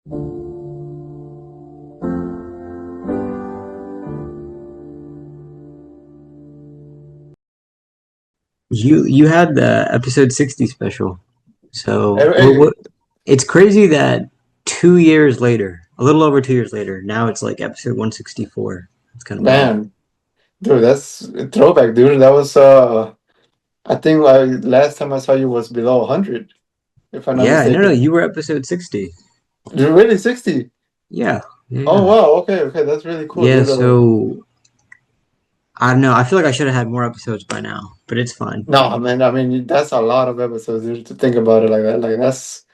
You had the episode 60 special. So Hey, hey, it's crazy that 2 years later, a little over 2 years later, now it's like episode 164. It's kind of wild. man, dude, that's a throwback, dude. That was I think last time I saw you was below 100, if I'm not Yeah, no, mistaken. you were episode 60. You're really 60. Yeah, yeah, Oh yeah. wow, okay, okay, that's really cool, Yeah, dude. so I don't know. I feel like I should have had more episodes by now, but it's fine. No, man, I mean that's a lot of episodes, dude, to think about it like that. Like that's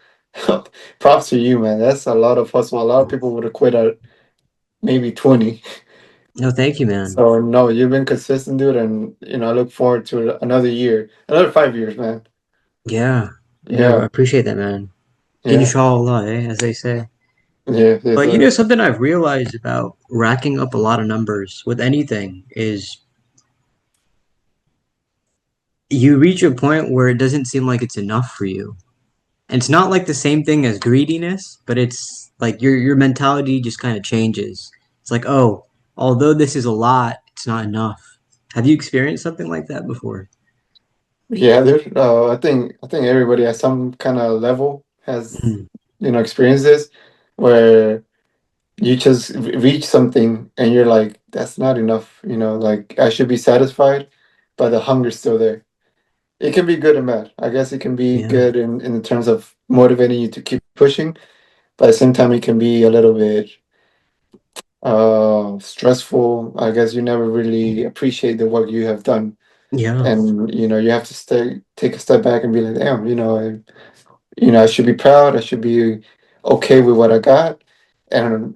props to you, man. That's a lot of hustle. A lot of people would have quit at maybe 20. No, thank you, man. So no, you've been consistent, dude, and I look forward to another year, another 5 years, man. Yeah, yeah, I Yeah, appreciate that, man. yeah, Inshallah, as they say. yeah, yes, But sir. something I've realized about racking up a lot of numbers with anything is you reach a point where it doesn't seem like it's enough for you. And it's not like the same thing as greediness, but it's like your mentality just kind of changes. It's like, oh, although this is a lot, it's not enough. Have you experienced something like that before? Yeah, dude. I think everybody at some kind of level has Mhm. experienced this, where you just reach something and you're like, that's not enough. Like I should be satisfied, but the hunger's still there. It can be good and bad. I guess it can be Yeah, good in the terms of motivating you to keep pushing, but at the same time, it can be a little bit stressful. I guess you never really appreciate the work you have done, yeah, and you have to take a step back and be like, damn, I should be proud. I should be okay with what I got, and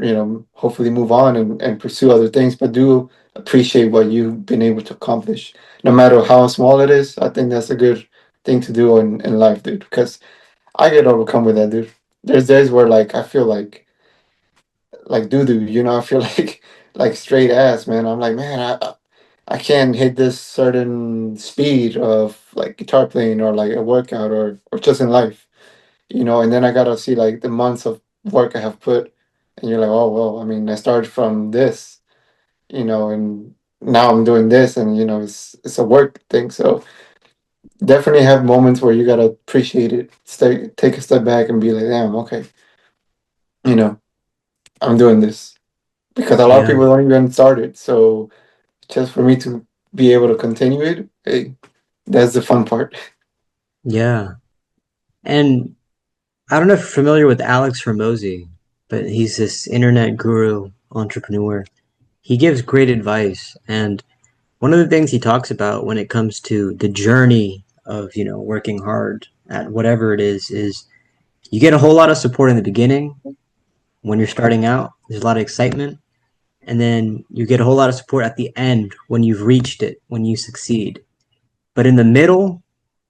hopefully move on and pursue other things. But do appreciate what you've been able to accomplish, no matter how small it is. I think that's a good thing to do in life, dude. Because I get overcome with that, dude. There's days where like I feel like doo doo. I feel like straight ass, man. I'm like, man, I can't hit this certain speed of like guitar playing or like a workout or just in life. And then I gotta see like the months of work I have put, and you're like, oh well, I mean, I started from this, and now I'm doing this, and it's a work thing. So definitely have moments where you gotta appreciate it, take a step back, and be like, damn, okay, you know, I'm doing this because a lot of yeah, people don't even start it. So just for me to be able to continue it, hey, that's the fun part. yeah. And I don't know if you're familiar with Alex Ramosi, but he's this internet guru entrepreneur. He gives great advice, and one of the things he talks about when it comes to the journey of, working hard at whatever it is you get a whole lot of support in the beginning when you're starting out. There's a lot of excitement, and then you get a whole lot of support at the end when you've reached it, when you succeed. But in the middle,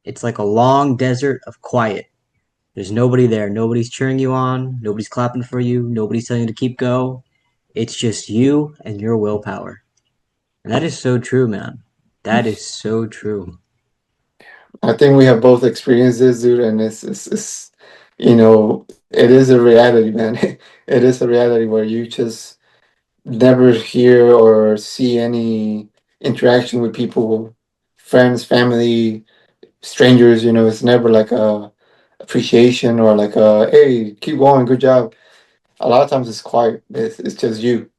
it's like a long desert of quiet. There's nobody there. Nobody's cheering you on. Nobody's clapping for you. Nobody's telling you to keep go. It's just you and your willpower. And that is so true, man. That is so true. I think we have both experienced this, dude, and it is a reality, man. It is a reality where you just never hear or see any interaction with people, friends, family, strangers. It's never like a appreciation or like a hey, keep going, good job. A lot of times it's quiet. It's just you,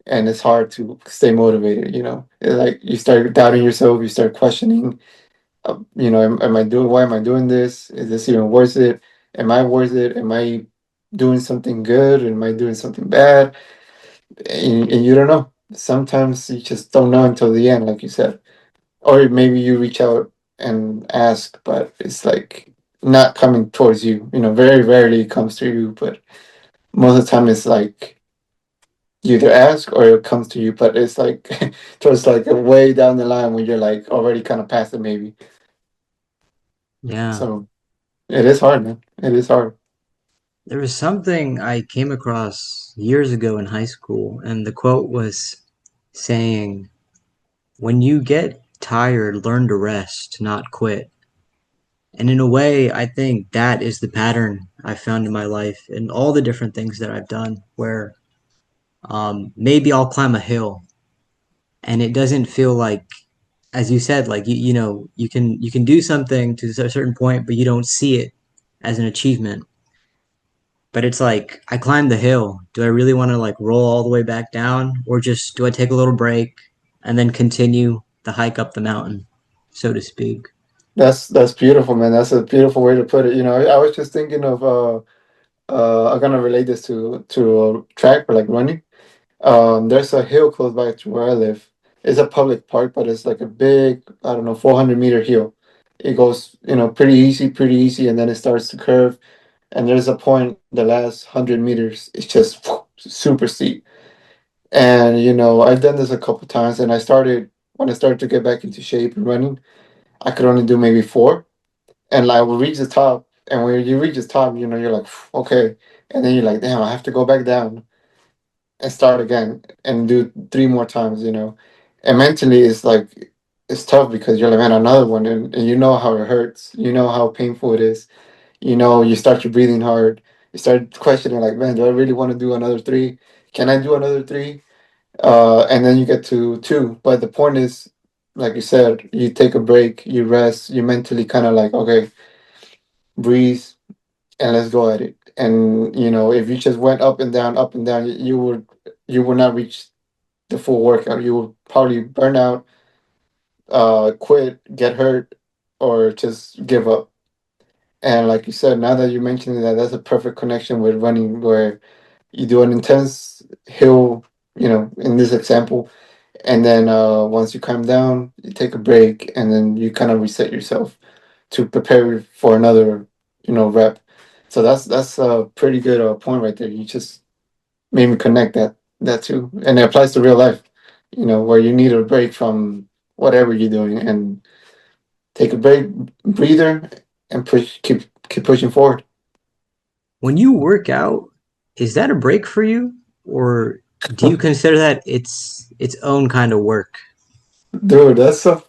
and it's hard to stay motivated. It's like you start doubting yourself, you start questioning. Am I doing? Why am I doing this? Is this even worth it? Am I worth it? Am I doing something good? Am I doing something bad? And you don't know. Sometimes you just don't know until the end, like you said. Or maybe you reach out and ask, but it's like not coming towards you. Very rarely it comes to you, but most of the time it's like you either ask or it comes to you, but it's like towards like a way down the line when you're like already kind of past it, maybe. Yeah. So it is hard, man. It is hard. There was something I came across years ago in high school, and the quote was saying, when you get tired, learn to rest, not quit. And in a way, I think that is the pattern I've found in my life and all the different things that I've done where maybe I'll climb a hill and it doesn't feel like, as you said, like you know, you can do something to a certain point, but you don't see it as an achievement. But it's like I climbed the hill. Do I really want to like roll all the way back down, or just do I take a little break and then continue the hike up the mountain, so to speak? That's beautiful, man. That's a beautiful way to put it. You know, I was just thinking of I'm gonna relate this to a track for like running. There's a hill close by to where I live. It's a public park, but it's like a big, I don't know, 400-meter hill. It goes, pretty easy, and then it starts to curve. And there's a point, the last 100 meters, it's just super steep. And I've done this a couple times, and when I started to get back into shape and running, I could only do maybe four, and like we reach the top. And when you reach the top, you're like, okay, and then you're like, damn, I have to go back down and start again and do three more times, and mentally it's like it's tough because you're like, man, another one, and you know how it hurts, you know how painful it is, you start your breathing hard, you start questioning like, man, do I really want to do another three? Can I do another three? And then you get to two, but the point is, like you said, you take a break, you rest, you mentally kind of like, okay, breathe, and let's go at it. And if you just went up and down, you would not reach the full workout. You will probably burn out, quit, get hurt, or just give up. And like you said, now that you mentioned that, that's a perfect connection with running, where you do an intense hill, in this example, and then once you calm down, you take a break, and then you kind of reset yourself to prepare for another, rep. So that's a pretty good point right there. You just made me connect that too, and it applies to real life. Where you need a break from whatever you're doing, and take a break, breather, and keep pushing forward. When you work out, is that a break for you, or do you consider that its own kind of work? Dude, that's so.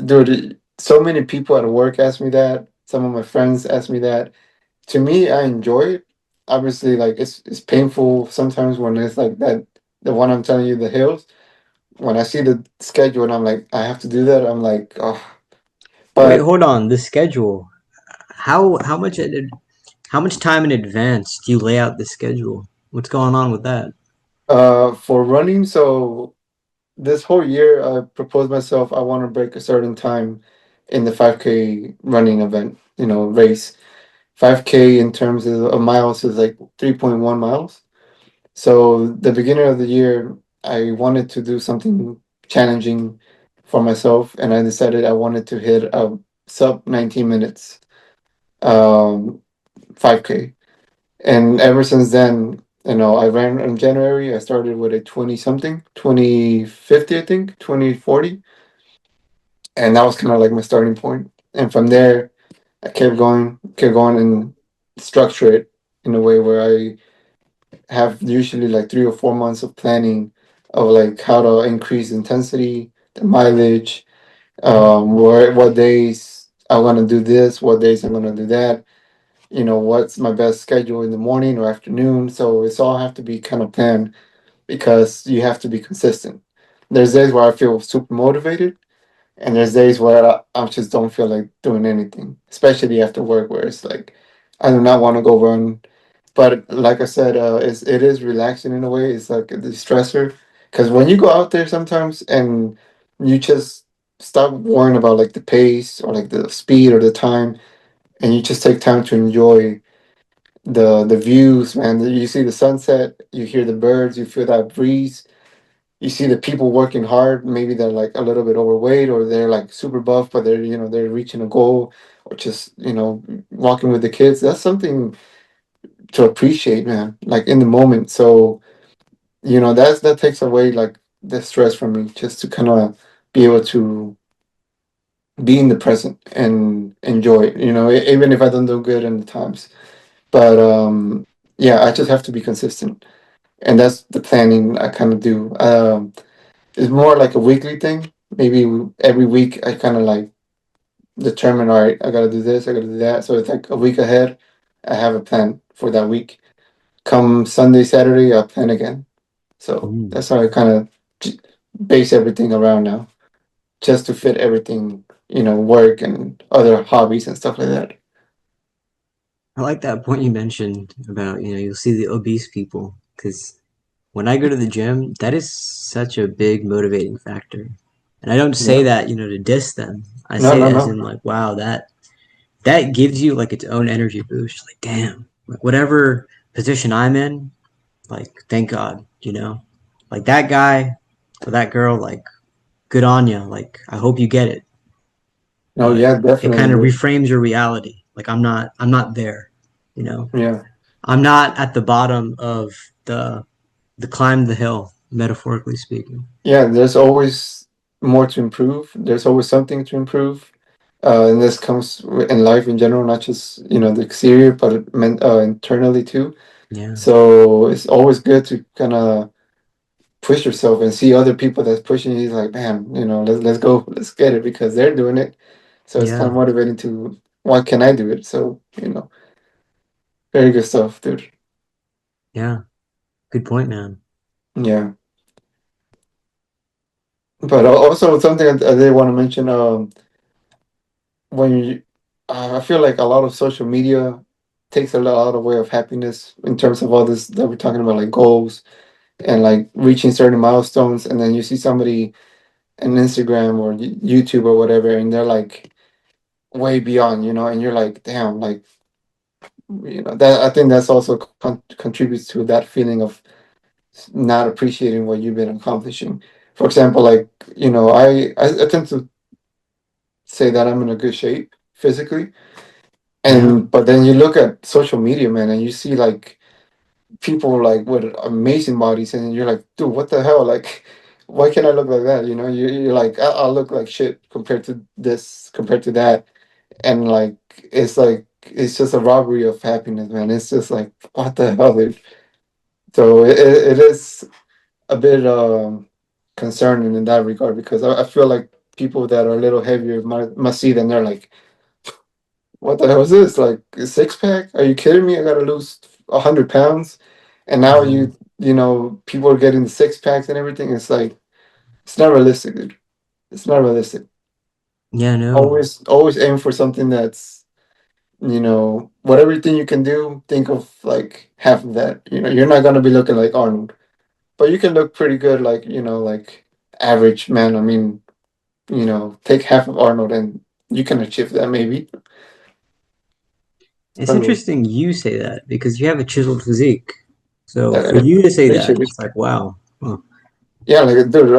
Dude, so many people at work ask me that. Some of my friends ask me that. To me, I enjoy it. Obviously, like it's painful sometimes when it's like that. The one I'm telling you, the hills. When I see the schedule and I'm like, I have to do that. I'm like, oh. Wait, But hold on. The schedule. How much how much time in advance do you lay out the schedule? What's going on with that? for running, so this whole year, I proposed myself I want to break a certain time in the 5K running event. Race. 5K in terms of miles is like 3.1 miles. So the beginning of the year, I wanted to do something challenging for myself, and I decided I wanted to hit a sub 19 minutes, um, 5K. And ever since then, I ran in January. I started with a 20 something, 2050, I think, 2040. And that was kind of like my starting point. And from there, I kept going, and structure it in a way where I have usually like 3 or 4 months of planning of like how to increase intensity, the mileage, what days I want to do this, what days I'm going to do that, what's my best schedule in the morning or afternoon. So it's all have to be kind of planned because you have to be consistent. There's days where I feel super motivated, and there's days where I just don't feel like doing anything, especially after work, where it's like I do not want to go run. But like I said, it is relaxing in a way. It's like the stressor, because when you go out there sometimes and you just stop worrying about like the pace or like the speed or the time, and you just take time to enjoy the views, man. You see the sunset, you hear the birds, you feel that breeze, you see the people working hard. Maybe they're like a little bit overweight, or they're like super buff, but they're reaching a goal, or just walking with the kids. That's something to appreciate, man, like in the moment. So that takes away like the stress from me, just to kind of be able to be in the present and enjoy it, even if I don't do good in the times. But yeah, I just have to be consistent, and that's the planning I kind of do. It's more like a weekly thing. Maybe every week I kind of like determine, all right, I gotta do this, I gotta do that. So it's like a week ahead. I have a plan for that week. Come Sunday, Saturday, I'll plan again. So Mm. that's how I kind of base everything around now, just to fit everything, work and other hobbies and stuff like that. I like that point you mentioned about, you'll see the obese people because when I go to the gym, that is such a big motivating factor. And I don't say Yeah. that, to diss them. I No, say no, it as no. in like, wow, that gives you like its own energy boost. Like, damn, like whatever position I'm in, like, thank God, like that guy or that girl, like, good on you. Like, I hope you get it. No, But yeah, it definitely, kind of dude. reframes your reality. Like, I'm not there. You know, Yeah. I'm not at the bottom of the the climb the hill, metaphorically speaking. Yeah, there's always more to improve. There's always something to improve. And this comes in life in general, not just, the exterior, but internally too. Yeah, So it's always good to kind of push yourself and see other people that's pushing you. He's like, man, let's go, let's get it because they're doing it. So it's kind yeah, of motivating to why can I do it? So, very good stuff, dude. yeah. Good point, man. Yeah. But also something I did want to mention, when you, I feel like a lot of social media takes a lot away of happiness in terms of all this that we're talking about, like goals and like reaching certain milestones. And then you see somebody on Instagram or YouTube or whatever, and they're like way beyond, and you're like, damn, like, that I think that's also contributes to that feeling of not appreciating what you've been accomplishing. For example, like, I tend to say that I'm in a good shape physically. Yeah, And but then you look at social media, man, and you see like people like with amazing bodies, and you're like, dude, what the hell? Like, why can't I look like that? You're like, I'll look like shit compared to this, compared to that, and like it's just a robbery of happiness, man. It's just like, what the hell, dude? So it is a bit concerning in that regard because I feel like people that are a little heavier must see them. They're like, what the hell is this? Like a six pack? Are you kidding me? I gotta lose 100 pounds, and now yeah, people are getting the six packs and everything. It's like it's not realistic, dude. It's not realistic. yeah. No, Always aim for something that's whatever thing you can do. Think of like half of that. You're not gonna be looking like Arnold, but you can look pretty good, like like average man. I mean, take half of Arnold and you can achieve that maybe. it's But interesting you say that because you have a chiseled physique. So for I you to say that, appreciate it. it's like, wow. Huh. Yeah, like dude,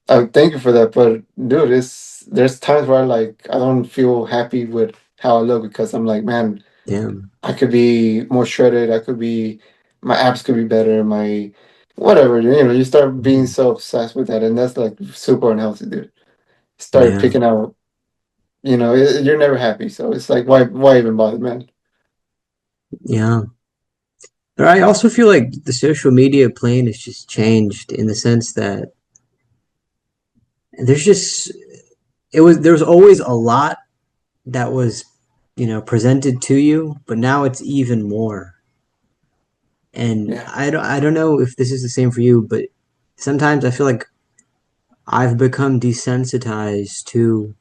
I thank you for that, but dude, there's times where I don't feel happy with how I look because I'm like, man, Damn. I could be more shredded. I could be, my abs could be better. My whatever, you start being Mm. so obsessed with that, and that's like super unhealthy, dude. Start Yeah, picking out, you're never happy, so it's like, why even bother, man? yeah. But I also feel like the social media plane has just changed in the sense that there's just there's always a lot that was presented to you, but now it's even more. And Yeah. I don't know if this is the same for you, but sometimes I feel like I've become desensitized to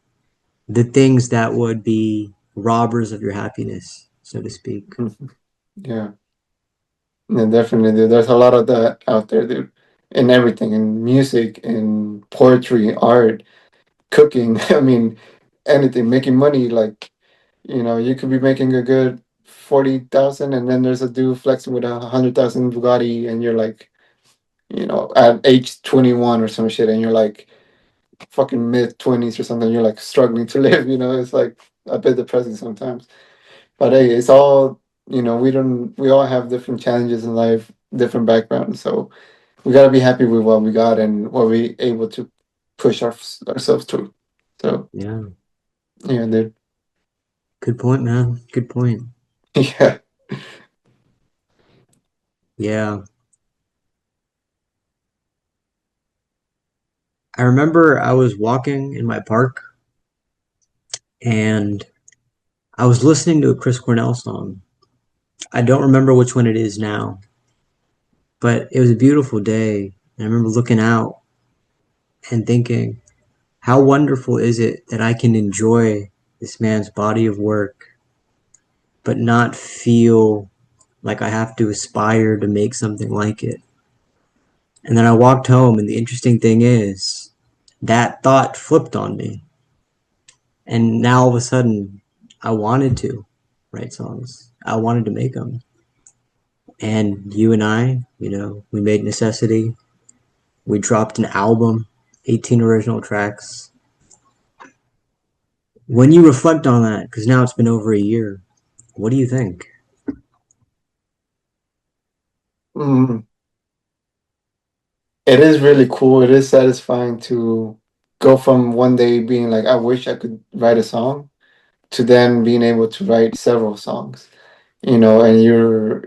the things that would be robbers of your happiness, so to speak. Mhm. Yeah. Yeah, definitely, dude. There's a lot of that out there, dude. In everything, in music, in poetry, art, cooking. I mean, anything, making money. Like, you could be making a good 40,000, and then there's a dude flexing with 100,000 Bugatti, and you're like, at age 21 or some shit, and you're like fucking mid 20s or something. You're like struggling to live. It's like a bit depressing sometimes. But hey, it's all, we all have different challenges in life, different backgrounds. So we got to be happy with what we got and what we able to push ourselves through. So, Yeah, yeah, dude. good point, man. Good point. Yeah. Yeah, I remember I was walking in my park and I was listening to a Chris Cornell song. I don't remember which one it is now, but it was a beautiful day. And I remember looking out and thinking, how wonderful is it that I can enjoy this man's body of work, but not feel like I have to aspire to make something like it. And then I walked home, and the interesting thing is, that thought flipped on me. And now all of a sudden, I wanted to write songs. I wanted to make them. And you and I, we made Necessity. We dropped an album, 18 original tracks. When you reflect on that, because now it's been over a year, what do you think? Mm, it is really cool. It is satisfying to go from one day being like, I wish I could write a song, to then being able to write several songs, and you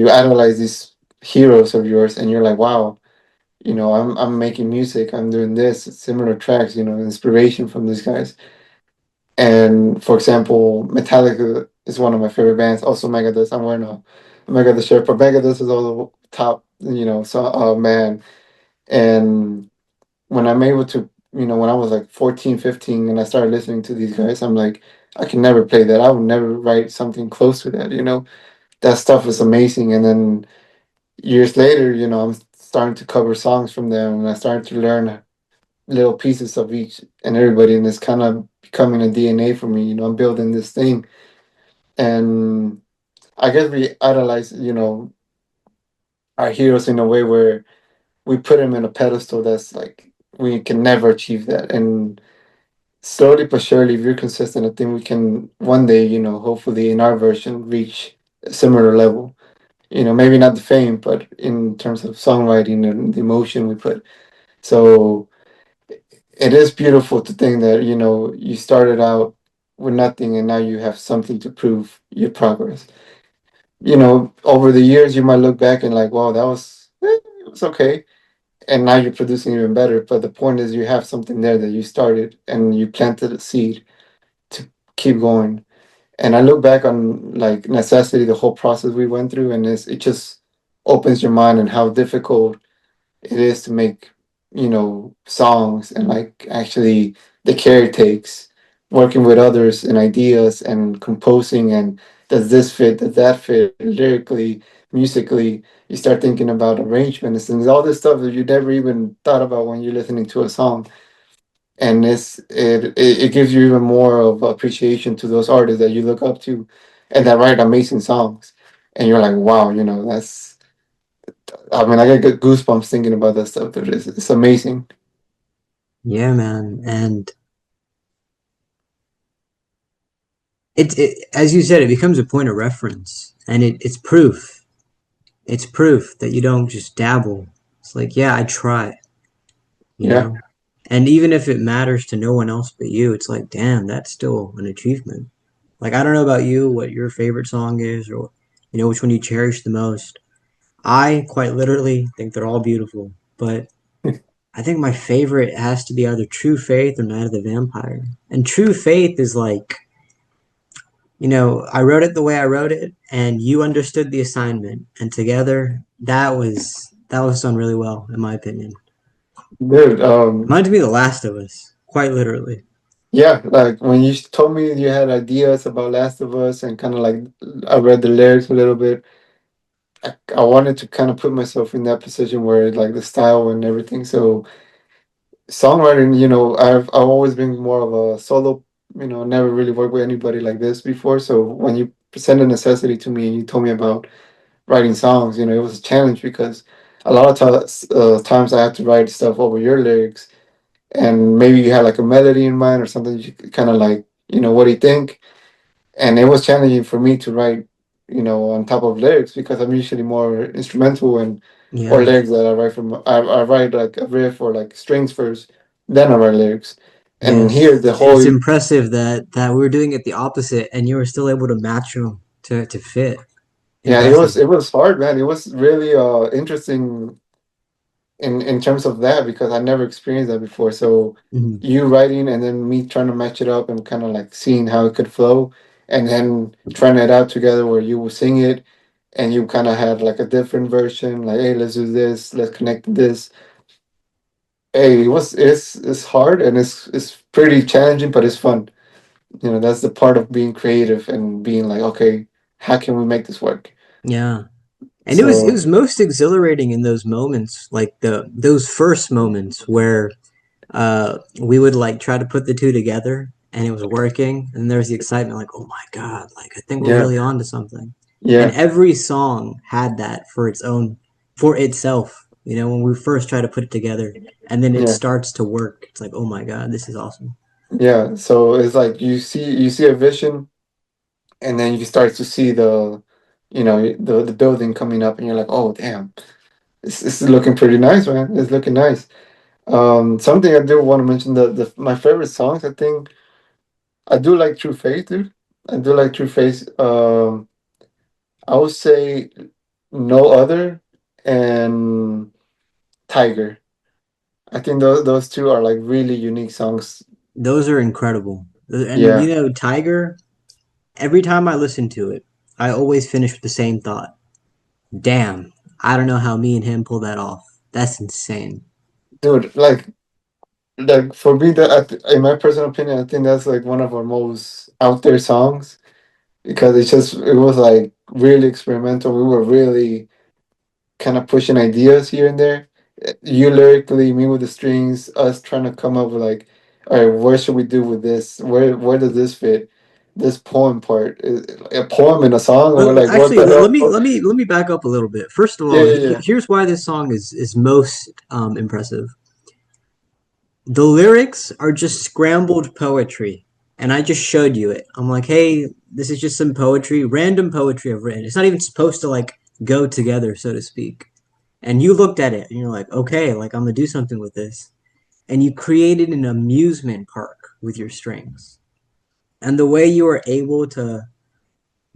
idolize these heroes of yours, and you're like, wow, I'm making music, I'm doing this, similar tracks, inspiration from these guys. And for example, Metallica is one of my favorite bands. Also Megadeth. I'm wearing a Megadeth shirt, but Megadeth is all the top, so man. And when I'm able to, when I was like 14, 15, and I started listening to these guys, I'm like, I can never play that. I would never write something close to that. That stuff is amazing. And then years later, I'm starting to cover songs from them, and I started to learn little pieces of each and everybody, and it's kind of becoming a DNA for me. I'm building this thing, and I guess we idolize, our heroes in a way where we put them in a pedestal that's like we can never achieve that. And slowly but surely, if you're consistent, I think we can one day, hopefully in our version, reach a similar level. Maybe not the fame, but in terms of songwriting and the emotion we put. So it is beautiful to think that you started out with nothing, and now you have something to prove your progress. Over the years you might look back and like, wow, that was it was okay, and now you're producing even better. But the point is, you have something there that you started, and you planted a seed to keep going. And I look back on like Necessity, the whole process we went through, and it just opens your mind and how difficult it is to make songs, and like actually the care it takes working with others and ideas and composing, and does this fit, does that fit lyrically, musically. You start thinking about arrangements and all this stuff that you never even thought about when you're listening to a song. And it gives you even more of appreciation to those artists that you look up to and that write amazing songs, and you're like, wow, that's, I mean, I get goosebumps thinking about that stuff. It's amazing. Yeah, man. And as you said, it becomes a point of reference, and it's proof. It's proof that you don't just dabble. It's like, yeah, I try, you Yeah. know? And even if it matters to no one else but you, it's like, damn, that's still an achievement. Like, I don't know about you, what your favorite song is, or, which one you cherish the most. I quite literally think they're all beautiful, but I think my favorite has to be either True Faith or Night of the Vampire. And True Faith is like, I wrote it the way I wrote it, and you understood the assignment, and together that was done really well, in my opinion. Dude, Reminded me of The Last of Us, quite literally. yeah, like when you told me you had ideas about Last of Us, and kind of like I read the lyrics a little bit, I wanted to kind of put myself in that position where like the style and everything. So songwriting, I've always been more of a solo, never really worked with anybody like this before. So when you presented Necessity to me, you told me about writing songs, it was a challenge because a lot of times I had to write stuff over your lyrics, and maybe you had like a melody in mind or something. You kind of like, what do you think? And it was challenging for me to write, on top of lyrics, because I'm usually more instrumental, and or Yeah. lyrics that I write from. I write like a riff or like strings first, then I write lyrics. And here Yes. the It's whole, impressive that we were doing it the opposite, and you were still able to match them to fit. yeah, Impressive. it was hard, man. It was really interesting. in terms of that because I never experienced that before. So Mhm. you writing and then me trying to match it up and kind of like seeing how it could flow, and then trying it out together where you will sing it and you kind of had like a different version, like hey, let's do this, let's connect this. Hey, it's hard and it's pretty challenging, but it's fun. You know, that's the part of being creative and being like, okay, how can we make this work? Yeah. And it So was most exhilarating in those moments, like those first moments where we would like try to put the two together and it was working and there was the excitement like, oh my God, like I think we're yeah, really on to something. And yeah, every song had that for its own for itself, you know, when we first try to put it together and then it yeah, starts to work. It's like, oh my God, this is awesome. yeah. So it's like you see a vision, and then you start to see the building coming up, and you're like, oh damn, this is looking pretty nice, man. It's looking nice. Something I do want to mention the my favorite songs. I think I do like True Faith, dude. I do like True Faith. I would say No Other and Tiger. I think those two are like really unique songs. Those are incredible. And you Yeah, know, Tiger, every time I listen to it, I always finish with the same thought. Damn, I don't know how me and him pull that off. That's insane. dude. Like for me, in my personal opinion, I think that's like one of our most out there songs because it was like really experimental. We were really kind of pushing ideas here and there. You lyrically, me with the strings, us trying to come up with like, all right, what should we do with this? Where does this fit? This poem part, a poem in a song, and we're Well, like, what actually, the let me hell? let me back up a little bit. First of Yeah, all, yeah, yeah. here's why this song is most impressive. The lyrics are just scrambled poetry, and I just showed you it. I'm like, hey, this is just some poetry, random poetry I've written. It's not even supposed to like go together, so to speak. And you looked at it, and you're like, okay, like I'm gonna do something with this, and you created an amusement park with your strings, and the way you were able to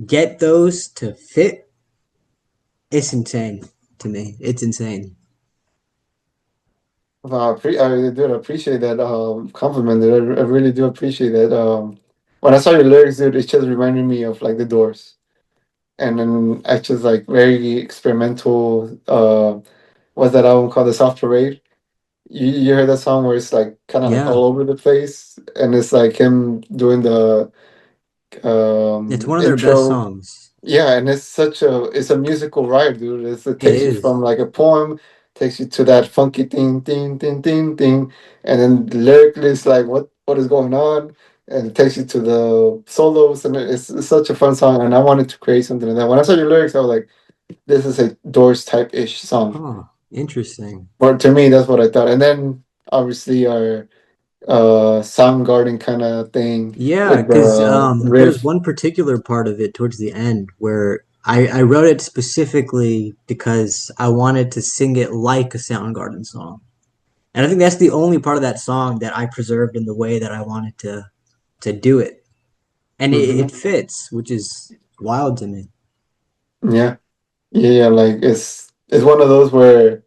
get those to fit, it's insane to me. It's insane. I do appreciate that compliment. Dude. I really do appreciate that. When I saw your lyrics, dude, it just reminded me of like the Doors, and then I just like very experimental. What's that album called? The Soft Parade. You heard that song where it's like kind of like Yeah, all over the place, and it's like him doing the it's one of their best intro. songs. Yeah, and it's a musical ride, dude. It It takes you is. from like a poem, takes you to that funky thing, thing, thing, thing, thing, and then lyrically it's like what is going on, and it takes you to the solos, and it's such a fun song. And I wanted to create something like that. When I saw your lyrics, I was like, this is a Doors type ish song. Huh. Interesting. But to me, that's what I thought. And then obviously our Soundgarden kind of thing Yeah, with because the there's riff. one particular part of it towards the end where I wrote it specifically because I wanted to sing it like a Soundgarden song. And I think that's the only part of that song that I preserved in the way that I wanted to do it. And it Hmm. fits, which is wild to me. Yeah, yeah, yeah. Like it's one of those where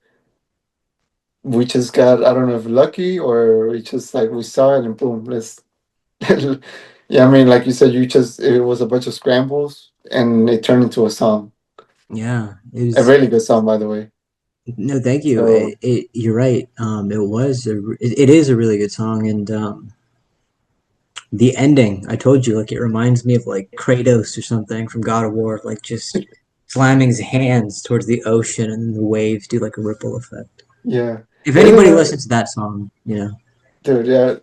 we just got, I don't know if lucky or we just like we saw it and boom, let's. Yeah, I mean, like you said, it was a bunch of scrambles and it turned into a song, Yeah, it a was. really good song, by the way. No, thank you. So You're right. It is a really good song, and the ending, I told you, like it reminds me of like Kratos or something from God of War, like just slamming his hands towards the ocean and then the waves do like a ripple effect. yeah, If isn't anybody it, listens to that song, you know, dude? Yeah,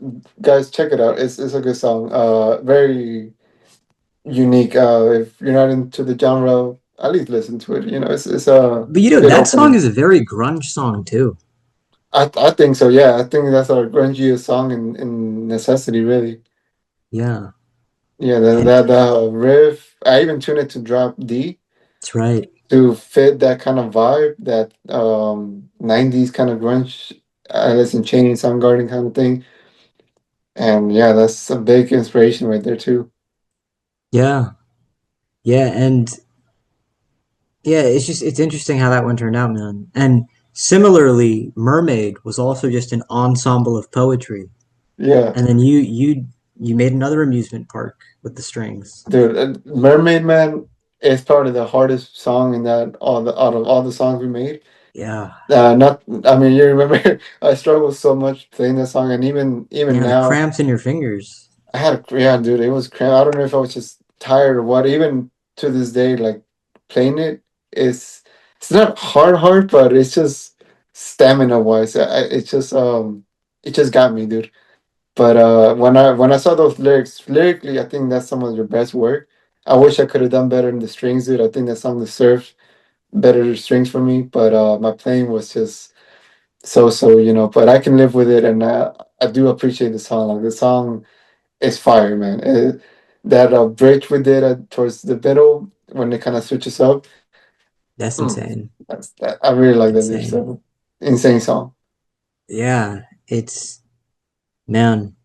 guys, check it out. It's a good song. Very unique. If you're not into the genre, at least listen to it. You know, it's a but you know good that song opening. is a very grunge song too. I think so. Yeah, I think that's our grungiest song in necessity, really. Yeah, Yeah, that riff. I even tuned it to drop D that's right. to fit that kind of vibe, that 90s kind of grunge, Alice in Chains, Soundgarden kind of thing. And yeah, that's a big inspiration right there too. Yeah, yeah, and yeah, it's just it's interesting how that one turned out, man. And Similarly, Mermaid was also just an ensemble of poetry, Yeah, and then you made another amusement park with the strings. dude, Mermaid Man is probably the hardest song in that all the out of all the songs we made. Yeah, Not, I mean, you remember I struggled so much playing that song, and even yeah, the now, cramps in your fingers. I had yeah, dude, it was crazy. I don't know if I was just tired or what. Even to this day, like playing it is it's not hard, but it's just stamina wise. It's just it just got me, dude. But when I saw those lyrics, lyrically, I think that's some of your best work. I wish I could have done better in the strings, dude. I think that song deserves better strings for me, but my playing was just so, you know. But I can live with it, and I do appreciate the song. Like the song is fire, man. That bridge we did towards the middle when it kind of switches up. That's Mm, insane. I really like that. It's Insane. an insane song. Yeah, it's man.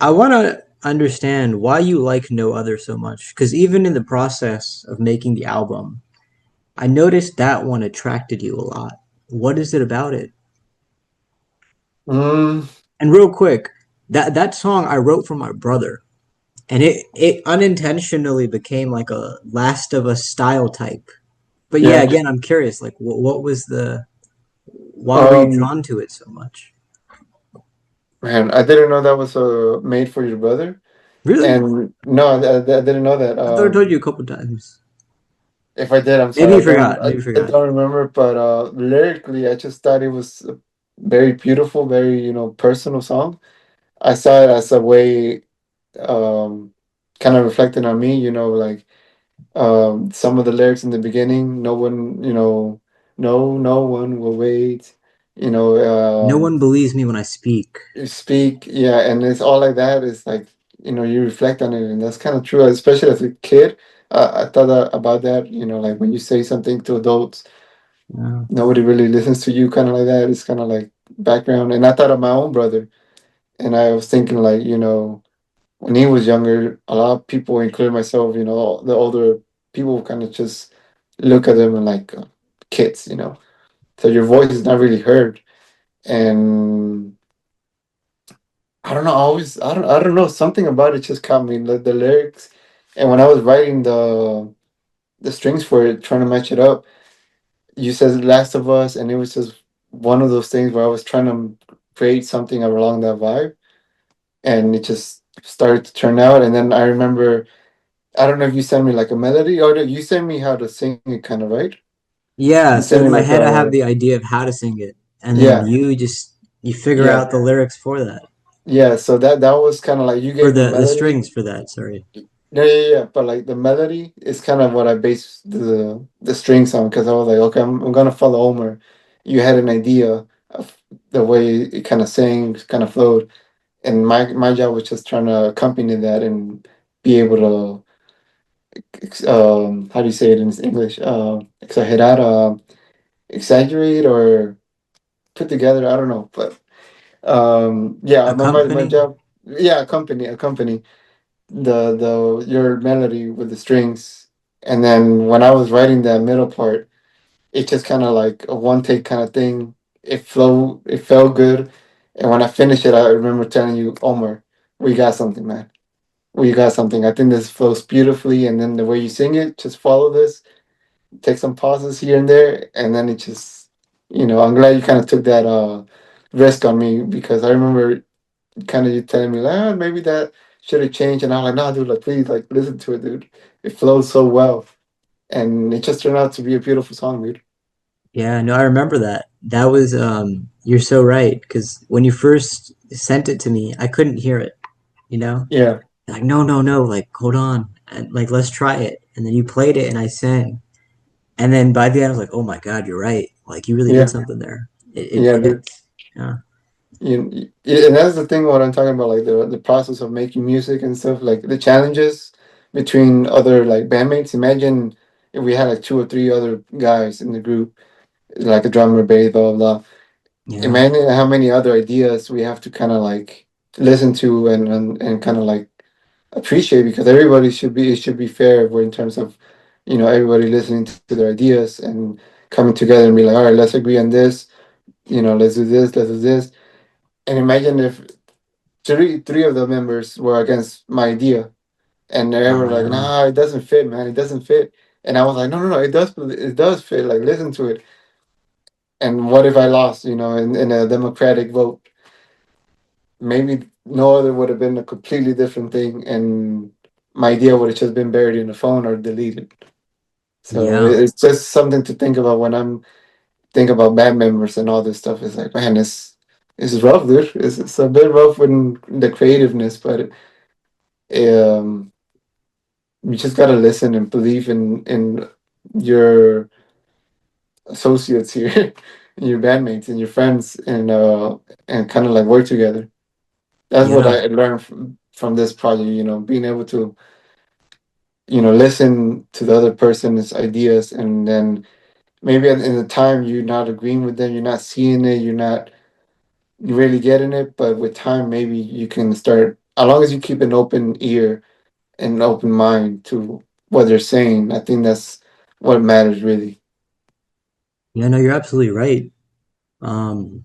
I want to understand why you like No Other so much, because even in the process of making the album, I noticed that one attracted you a lot. What is it about it? Mm, And real quick, that song I wrote for my brother, and it unintentionally became like a Last of Us style type. But yeah, yeah. again, I'm curious. Like, what was the? Why were you Um, drawn to it so much? Man, I didn't know that was made for your brother. Really? And no, I didn't know that. I thought I told you a couple times. If I did, I'm Maybe sorry. you forgot. Maybe you I forgot. don't remember. But lyrically, I just thought it was a very beautiful, very personal song. I saw it as a way, um, kind of reflecting on me. Like some of the lyrics in the beginning. No one, no one will wait. You know, No one believes me when I speak. you speak, yeah, and it's all like that. It's like you reflect on it, and that's kind of true. Especially as a kid, I thought about that. Like when you say something to adults, Yeah. nobody really listens to you, kind of like that. It's kind of like background. And I thought of my own brother, and I was thinking like, when he was younger, a lot of people, including myself, the older people, kind of just look at them and like kids. So your voice is not really heard, and I don't know. I don't know. Something about it just caught me. The lyrics, and when I was writing the strings for it, trying to match it up, you said "Last of Us," and it was just one of those things where I was trying to create something along that vibe, and it just started to turn out. And then I remember, I don't know if you sent me like a melody, or no, you sent me how to sing it, kind of, right? Yeah, You so sent in me my like head I have a the idea of how to sing it, and then yeah, you figure yeah, out the lyrics for that. yeah. So that was kind of like you For gave the the melody. strings for that, sorry. Yeah. But like the melody is kind of what I based the strings on because I was like, okay, I'm gonna follow Omer. You had an idea of the way it kind of sang, kind of flowed, and my job was just trying to accompany that and be able to, how do you say it in English? Exagerar, exaggerate or put together. I don't know, but yeah, my Accompany? job, yeah, accompany the your melody with the strings, and then when I was writing that middle part, it just kind of like a one take kind of thing. It felt good, and when I finished it, I remember telling you, Omar, we got something, man. We got something. I think this flows beautifully, and then the way you sing it, just follow this. Take some pauses here and there, and then it just, I'm glad you kind of took that risk on me because I remember kind of you telling me like, maybe that should have changed, and I'm like, no, dude, like please, like listen to it, dude. It flows so well, and it just turned out to be a beautiful song, dude. Yeah, no, I remember that. That was you're so right, because when you first sent it to me, I couldn't hear it, you know? Yeah, Like, no, no, no, like hold on. And like let's try it. And then you played it and I sang. And then by the end I was like, oh my God, you're right. Like you really did yeah, something there. It yeah, dude. clicked. Yeah. And that's the thing what I'm talking about, like the process of making music and stuff, like the challenges between other like bandmates. Imagine if we had like two or three other guys in the group, like a drummer, bass, blah blah blah. Yeah. Imagine how many other ideas we have to kind of like listen to and kind of like appreciate because everybody should be it should be fair in terms of everybody listening to their ideas and coming together and be like, all right, let's agree on this. Let's do this, let's do this. And imagine if three of the members were against my idea, and they were like, Uh, "Nah, it doesn't fit, man. It doesn't fit." And I was like, "No, no, no, it does. It does fit. Like, listen to it." And what if I lost? In a democratic vote, maybe no other would have been a completely different thing, and my idea would have just been buried in the phone or deleted. So yeah, it's just something to think about when I'm think about band members and all this stuff. It's like, man, it's rough, dude. It's a bit rough with the creativeness, but um, you just gotta listen and believe in your associates here, your bandmates and your friends, and kind of like work together. That's what yeah. I learned from this project. Being able to listen to the other person's ideas, and then maybe in the time you're not agreeing with them, you're not seeing it, you're not really getting it, but with time maybe you can start. As long as you keep an open ear and an open mind to what they're saying, I think that's what matters really. Yeah, no, you're absolutely right. Um,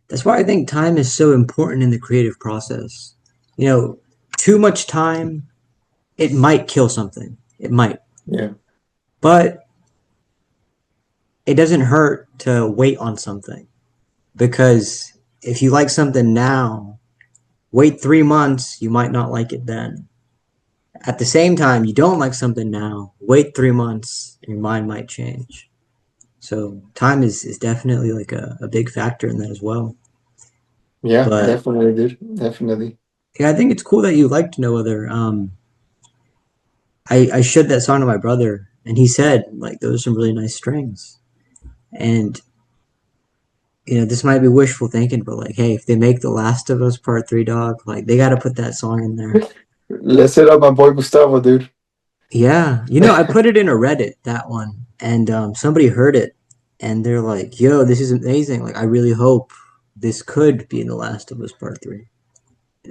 that's why I think time is so important in the creative process. You know, too much time, it might kill something. It might. Yeah. But it doesn't hurt to wait on something because if you like something now, wait 3 months, you might not like it then. At the same time, you don't like something now, wait 3 months, your mind might change. So time is definitely like a big factor in that as well. Yeah, But definitely, dude. Definitely. yeah, I think it's cool that you liked No Other. I showed that song to my brother, and he said like those are some really nice strings. And this might be wishful thinking, but like, hey, if they make The Last of Us Part Three, dog, like they got to put that song in there. Let's hit up my boy Gustavo, dude. Yeah, I put it in a Reddit that one, and somebody heard it, and they're like, "Yo, this is amazing! Like, I really hope this could be in The Last of Us Part 3."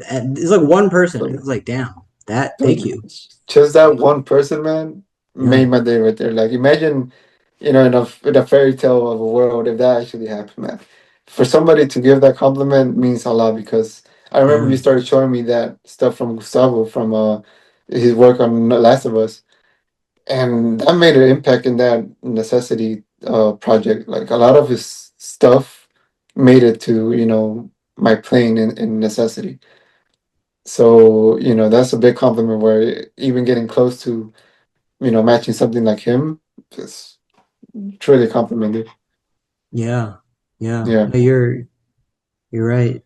And it's like one person. It So, was like, "Damn, that. Thank so you, just that thank you." one person, man, Yeah, made my day right there. Like, imagine, in a fairy tale of a world, if that actually happened, man. For somebody to give that compliment means a lot because I remember yeah, you started showing me that stuff from Gustavo from his work on The Last of Us, and that made an impact in that necessity project. Like a lot of his stuff made it to my plane in necessity. So that's a big compliment. Where even getting close to matching something like him is truly complimented. yeah, yeah. Yeah, No, you're right.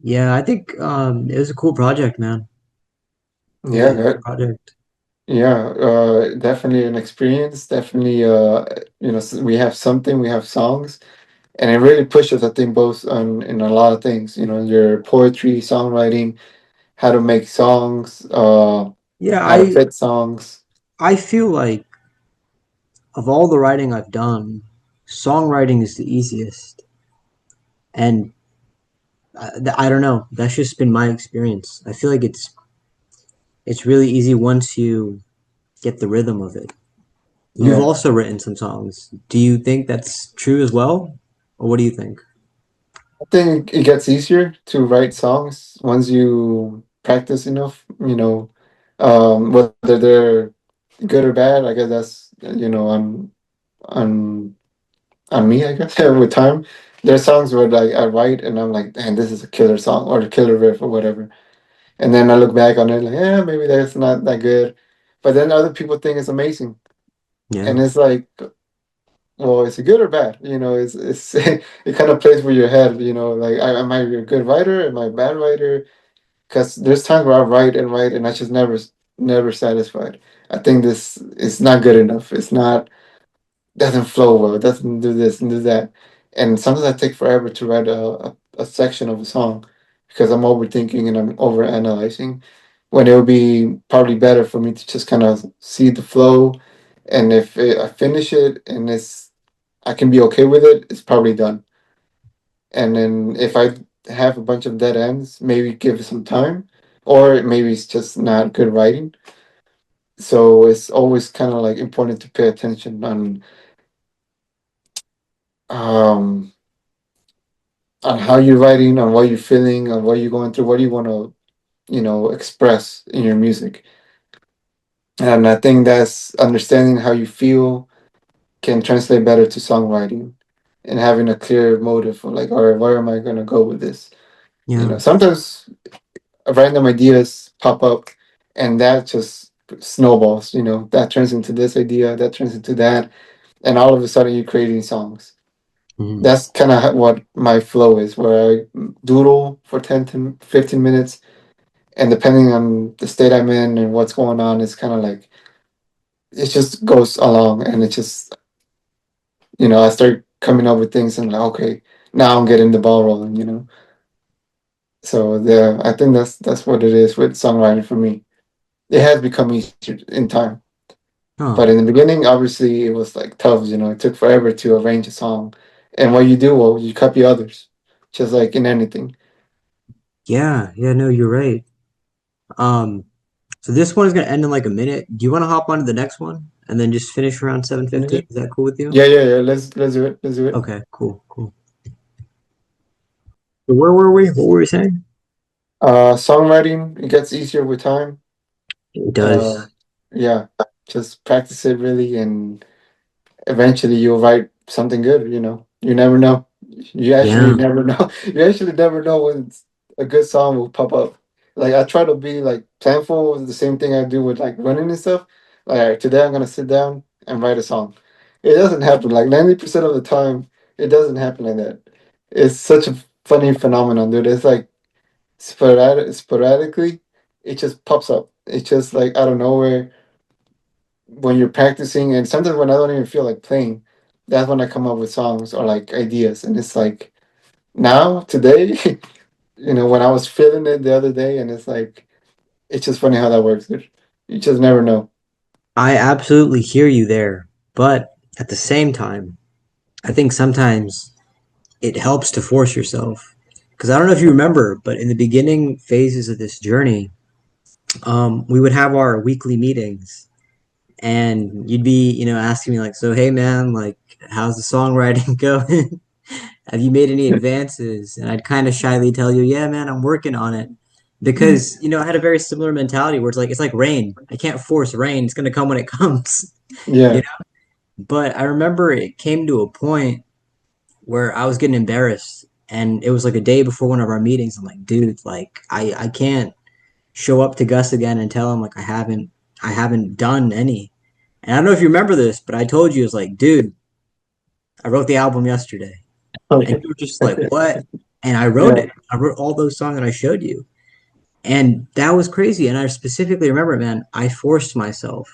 Yeah, I think it was a cool project, man. yeah, Really cool project. yeah. Definitely an experience. Definitely, we have something. We have songs. And it really pushes, I think, both on in a lot of things. Your poetry, songwriting, how to make songs, Yeah, how to fit songs. I feel like of all the writing I've done, songwriting is the easiest, and I don't know. That's just been my experience. I feel like it's really easy once you get the rhythm of it. You've Yeah, also written some songs. Do you think that's true as well, or what do you think? I think it gets easier to write songs once you practice enough. Whether they're good or bad, I guess that's on on me. I guess with time, there's songs where like I write and I'm like, man, this is a killer song or a killer riff or whatever. And then I look back on it like, yeah, maybe that's not that good. But then other people think it's amazing. And Yeah, it's like, well, is it good or bad? It's it kind of plays with your head, like am I a good writer? Am I a bad writer? Because there's times where I write and write and I just never satisfied. I think this is not good enough. It's not doesn't flow well. It doesn't do this and do that. And sometimes I take forever to write a section of a song because I'm overthinking and I'm over analyzing. When it would be probably better for me to just kind of see the flow, and if I finish it and I can be okay with it, it's probably done. And then if I have a bunch of dead ends, maybe give it some time, or maybe it's just not good writing. So it's always kind of like important to pay attention um on how you're writing, on what you're feeling, on what you're going through, what do you want to, express in your music. And I think that's understanding how you feel can translate better to songwriting and having a clear motive of like, all right, where am I going to go with this? Yeah. Sometimes random ideas pop up and that just snowballs, that turns into this idea, that turns into that. And all of a sudden you're creating songs. Mhm. That's kind of what my flow is, where I doodle for 10 to 15 minutes. And depending on the state I'm in and what's going on, it's kind of like, it just goes along and it just, I start coming up with things and like, okay, now I'm getting the ball rolling. So yeah, I think that's what it is with songwriting for me. It has become easier in time. Huh. But in the beginning, obviously, it was like tough. It took forever to arrange a song. And what you do, well, you copy others, just like in anything. Yeah. Yeah. No, you're right. Um, so this one is gonna end in like a minute. Do you want to hop on to the next one and then just finish around 7:15? Is that cool with you? Yeah, yeah, yeah. Let's do it. Let's do it. Okay. Cool. Cool. So where were we? What were we saying? Songwriting, it gets easier with time. It Uh, does. yeah, just practice it really, and eventually you'll write something good. You never know. You actually Yeah. never know. You actually never know when a good song will pop up. Like I try to be like planful with the same thing I do with like running and stuff. Like all right, today I'm gonna sit down and write a song. It doesn't happen. Like 90% of the time, it doesn't happen like that. It's such a funny phenomenon, dude. It's like sporadically, it just pops up. It's just like out of nowhere when you're practicing, and sometimes when I don't even feel like playing, that's when I come up with songs or like ideas. And it's like now, today, when I was feeling it the other day, and it's like, it's just funny how that works. You just never know. I absolutely hear you there, but at the same time, I think sometimes it helps to force yourself. Because I don't know if you remember, but in the beginning phases of this journey, we would have our weekly meetings, and you'd be, asking me like, "So, hey, man, like, how's the songwriting going? Have you made any advances?" And I'd kind of shyly tell you, "Yeah, man, I'm working on it." Because I had a very similar mentality where it's like rain. I can't force rain; it's gonna come when it comes. you Yeah. know. But I remember it came to a point where I was getting embarrassed, and it was like a day before one of our meetings. I'm like, dude, like I can't show up to Gus again and tell him like I haven't done any. And I don't know if you remember this, but I told you, it's like, dude, I wrote the album yesterday. And Okay. you were just like, what? And I wrote Yeah. it. I wrote all those songs that I showed you. And that was crazy. And I specifically remember, man, I forced myself.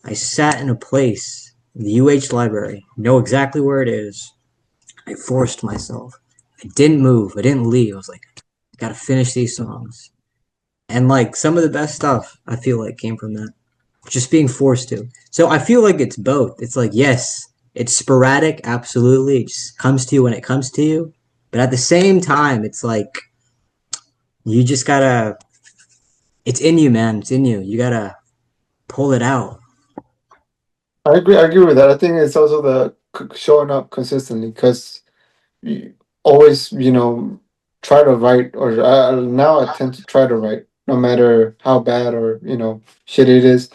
I sat in a place in the UH library, know exactly where it is. I forced myself. I didn't move. I didn't leave. I was like, I gotta finish these songs. And like some of the best stuff I feel like came from that. Just being forced to. So I feel like it's both. It's like, yes, it's sporadic, absolutely. It just comes to you when it comes to you. But at the same time, it's like you just gotta it's in you, man. It's in you. You gotta pull it out. I agree. I agree with that. I think it's also the showing up consistently because you always, try to write, or now I tend to try to write, no matter how bad or, shit it is.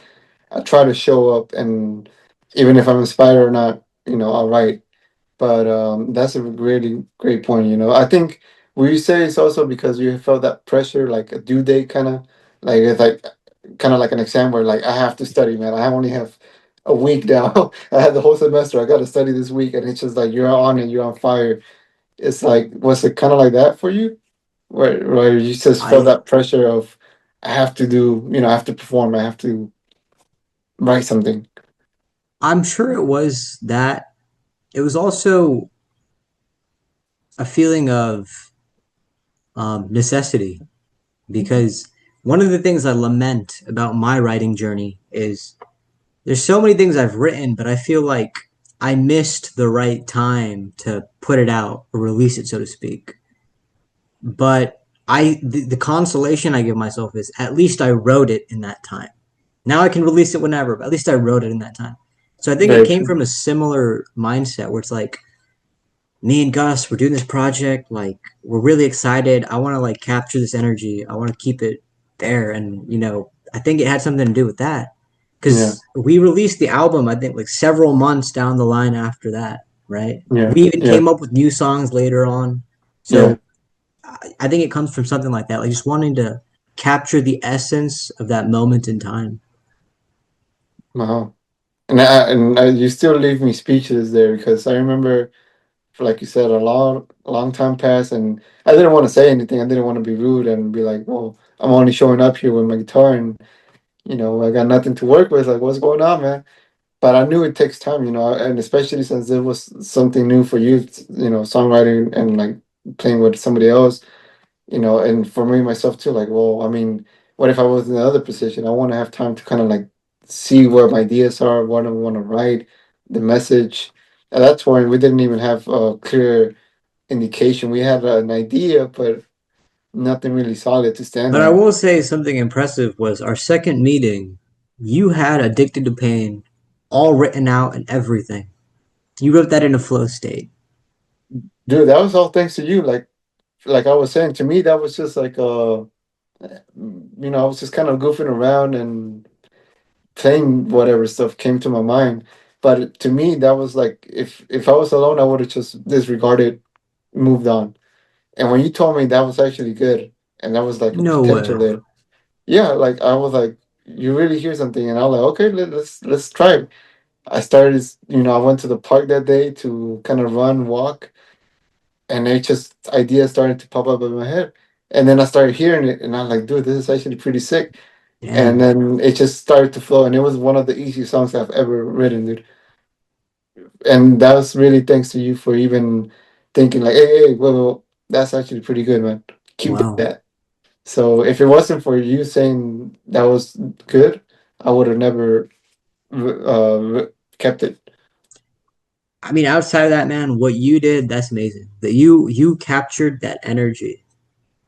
I try to show up, and even if I'm inspired or not, I'll write. But that's a really great point. I think will you say it's also because you felt that pressure, like a due date, like it's like kind of like an exam where like I have to study, man. I only have a week now. I had the whole semester. I got to study this week, and it's just like you're on and you're on fire. It's like, was it kind of like that for you, where you just felt I that pressure of I have to do, I have to perform, I have to write something. I'm sure it was that. It was also a feeling of necessity because one of the things I lament about my writing journey is there's so many things I've written, but I feel like I missed the right time to put it out or release it, so to speak. But the consolation I give myself is at least I wrote it in that time. Now I can release it whenever, but at least I wrote it in that time. So I think it Very came true. from a similar mindset where it's like me and Gus, we're doing this project, like we're really excited. I want to like capture this energy. I want to keep it there, and I think it had something to do with that Yeah, because we released the album. I think like several months down the line after that, right? yeah, We even yeah, came up with new songs later on. yeah. So I think it comes from something like that, like just wanting to capture the essence of that moment in time. Wow. You still leave me speechless there because I remember, like you said, a long time passed, and I didn't want to say anything. I didn't want to be rude and be like, "Well, I'm only showing up here with my guitar, and I got nothing to work with. Like, what's going on, man?" But I knew it takes time, and especially since it was something new for you, songwriting and like playing with somebody else. And for me myself too, like, well, I mean, what if I was in the other position? I want to have time to kind of like see where my ideas are, what I want to write, the message. At that point, we didn't even have a clear indication. We had an idea, but nothing really solid to stand But I on. will say something impressive was our second meeting. You had Addicted to Pain all written out and everything. You wrote that in a flow state. Dude, that was all thanks to you. Like I was saying, to me, that was just like I was just kind of goofing around and playing whatever stuff came to my mind. But to me, that was like if I was alone, I would have just disregarded, moved on. And when you told me that was actually good and that was like a No way. potential there, yeah, like I was like, you really hear something, and I was like, okay, let's try it. I started, I went to the park that day to kind of run, walk, and it just ideas started to pop up in my head. And then I started hearing it, and I'm like, dude, this is actually pretty sick. And Damn. then it just started to flow, and it was one of the easiest songs I've ever written, dude. And that was really thanks to you for even thinking like, hey, well, that's actually pretty good, man. Keep Wow. that. So if it wasn't for you saying that was good, I would have never kept it. I mean, outside of that, man, what you did, that's amazing. That you captured that energy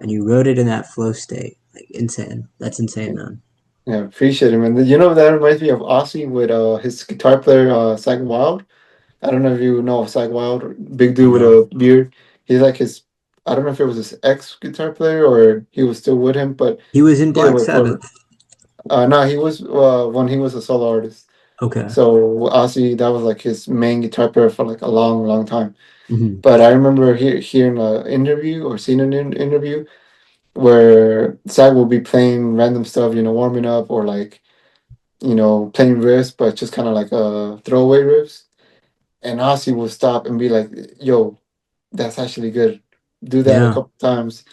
and you wrote it in that flow state. Like insane. That's insane, man. Yeah, appreciate it, man. That reminds me of Ozzy with his guitar player, Zach Wild. I don't know if you know of Zach Wild, big dude with No. a beard. He's like his, I don't know if it was his ex guitar player or he was still with him, but He was in either Black way, for Sabbath. no, he was when he was a solo artist. Okay. So Ozzy, that was like his main guitar player for like a long, long time. Hmm. But I remember hearing an interview or seeing an interview where Zach will be playing random stuff, warming up or like, playing riffs, but just kind of like throwaway riffs. And Ozzy will stop and be like, yo, that's actually good. Do that a Yeah. couple times,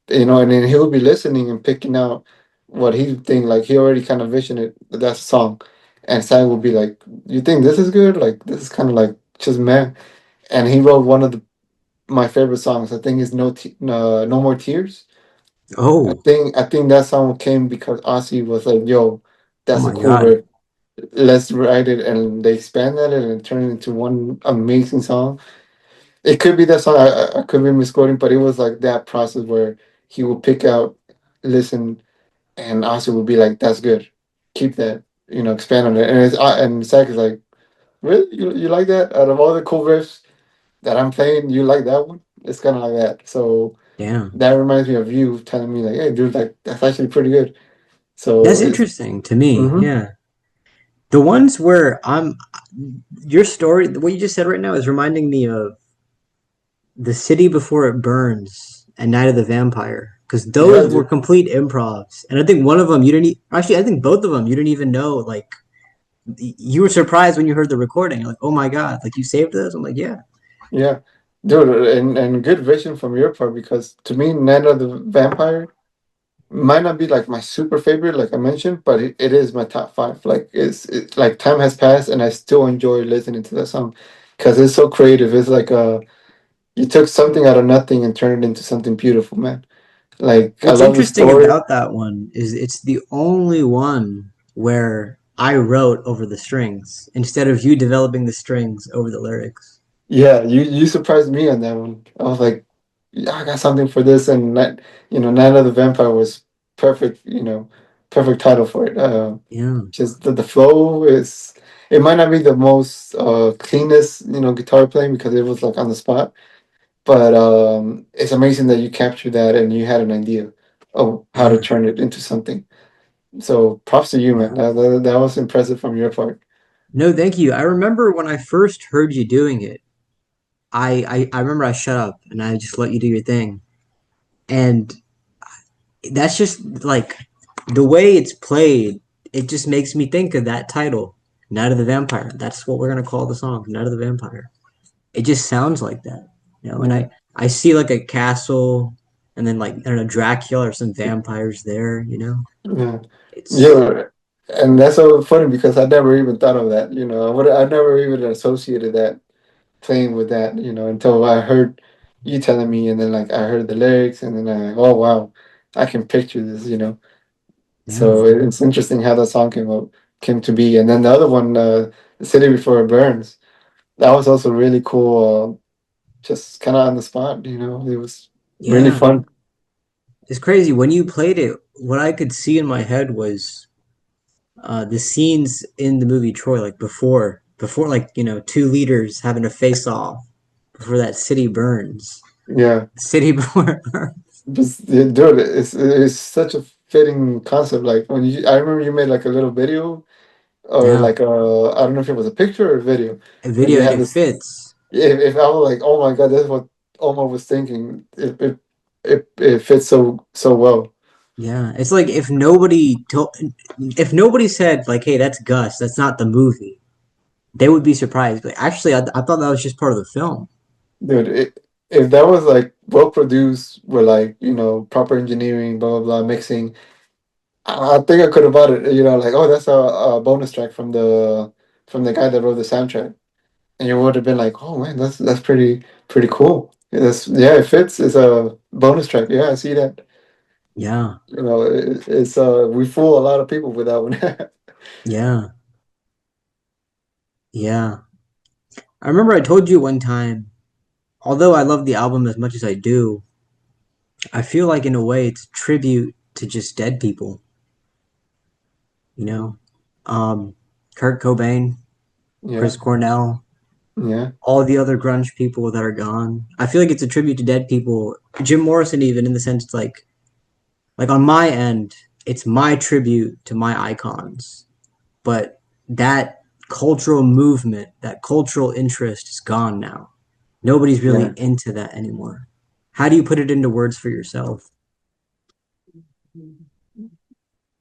and then he'll be listening and picking out what he think. Like he already kind of visioned it. That's a song, and Sam will be like, "You think this is good? Like this is kind of like just man." And he wrote one of my favorite songs. I think is No More Tears. Oh. I think that song came because Ozzy was like, "Yo, Oh that's a my cool God. riff. Let's write it," and they expanded it and turned it into one amazing song. It could be that song. I could be misquoting, but it was like that process where he would pick out, listen, and Asa would be like, "That's good. Keep that. Expand on it." And Zach is like, "Really? You like that? Out of all the cool riffs that I'm playing, you like that one? It's kind of like that." So Damn. that reminds me of you telling me like, "Hey, dude, like that's actually pretty good." So That's it's interesting to me. mm-hmm. Yeah. The ones where your story, what you just said right now is reminding me of The City Before It Burns and Night of the Vampire. Because Yeah, those were dude. complete improvs. And I think one of them you didn't actually, I think both of them you didn't even know. Like, you were surprised when you heard the recording. You're like, oh my God, like you saved this? I'm like, yeah. Yeah, dude, and good vision from your part because to me, Night of the Vampire might not be like my super favorite, like I mentioned, but it is my top five. Like like time has passed, and I still enjoy listening to that song because it's so creative. It's like you took something out of nothing and turned it into something beautiful, man. Like I What's love the interesting story. about that one is it's the only one where I wrote over the strings instead of you developing the strings over the lyrics. Yeah, you surprised me on that one. I was like, yeah, I got something for this, and Night of the Vampire was perfect. perfect title for it. Yeah. Just the flow is. It might not be the most cleanest, guitar playing because it was like on the spot, but it's amazing that you captured that and you had an idea of how to Yeah. turn it into something. So props to you, man. Yeah. That was impressive from your part. No, thank you. I remember when I first heard you doing it, I remember I shut up and I just let you do your thing. And that's just like the way it's played, it just makes me think of that title, Night of the Vampire. That's what we're gonna call the song, Night of the Vampire. It just sounds like that, and Yeah, I see like a castle, and then like I don't know Dracula or some vampires there. yeah, It's yeah. And that's so funny because I never even thought of that. I never even associated that playing with that. Until I heard you telling me, and then like I heard the lyrics, and then I like, oh wow, I can picture this. yeah, So it's interesting how that song came to be. And then the other one, "The City Before It Burns," that was also really cool. Just kind of on the spot. It was really yeah. fun. It's crazy when you played it. What I could see in my head was the scenes in the movie Troy, like before like two leaders having a face off before that city burns. Yeah. City before it burns. Just yeah, dude, it's such a fitting concept. Like I remember you made like a little video or Yeah, like I don't know if it was a picture or a video, a but you video and had it this. fits. If I was like, oh my god, that's what Omar was thinking. It fits so well. Yeah, it's like if nobody said like, "Hey, that's Gus," that's not the movie. They would be surprised. But actually, I thought that was just part of the film. Dude, if that was like well produced, with like proper engineering, blah blah blah, mixing, I think I could have bought it. Like, oh, that's a bonus track from the guy that wrote the soundtrack. And you would have been like, "Oh man, that's pretty cool." Yeah, it fits. It's a bonus track. Yeah, I see that. Yeah, It's we fool a lot of people with that one. yeah, yeah. I remember I told you one time. Although I love the album as much as I do, I feel like in a way it's a tribute to just dead people. You know, um, Kurt Cobain, Yeah, Chris Cornell, yeah, all the other grunge people that are gone. I feel like it's a tribute to dead people. Jim Morrison, even in the sense like on my end, it's my tribute to my icons. But that cultural movement, that cultural interest is gone now. Nobody's really yeah. into that anymore. How do you put it into words for yourself?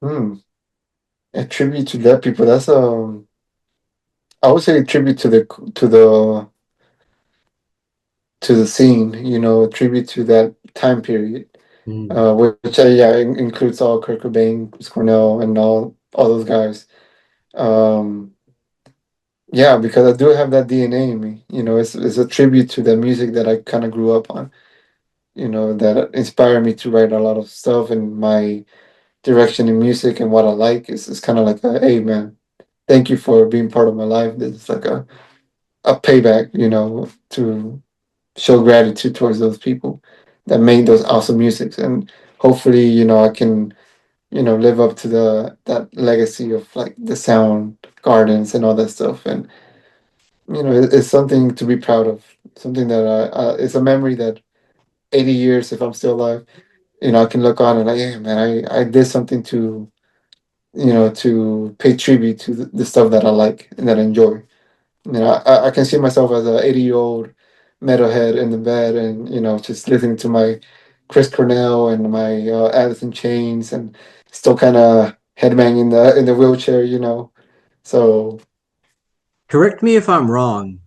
Hmm. A tribute to dead people. That's I would say a tribute to the to the scene. A tribute to that time period. Mm, Which yeah includes all Kurt Cobain, Chris Cornell, and all those guys. Um, Yeah, because I do have that DNA in me. It's a tribute to the music that I kind of grew up on. That inspired me to write a lot of stuff, and my direction in music and what I like is kind of like hey man, thank you for being part of my life. This is like a payback, to show gratitude towards those people that made those awesome musics, and hopefully, I can, live up to the that legacy of like the sound gardens and all that stuff. And it's something to be proud of. Something that it's a memory that 80 years, if I'm still alive, I can look on and like, yeah, man, I did something to pay tribute to the stuff that I like and that I enjoy. I can see myself as a 80-year-old metalhead in the bed and, just listening to my Chris Cornell and my Alice in Chains and still kind of headbanging in the wheelchair. So correct me if I'm wrong.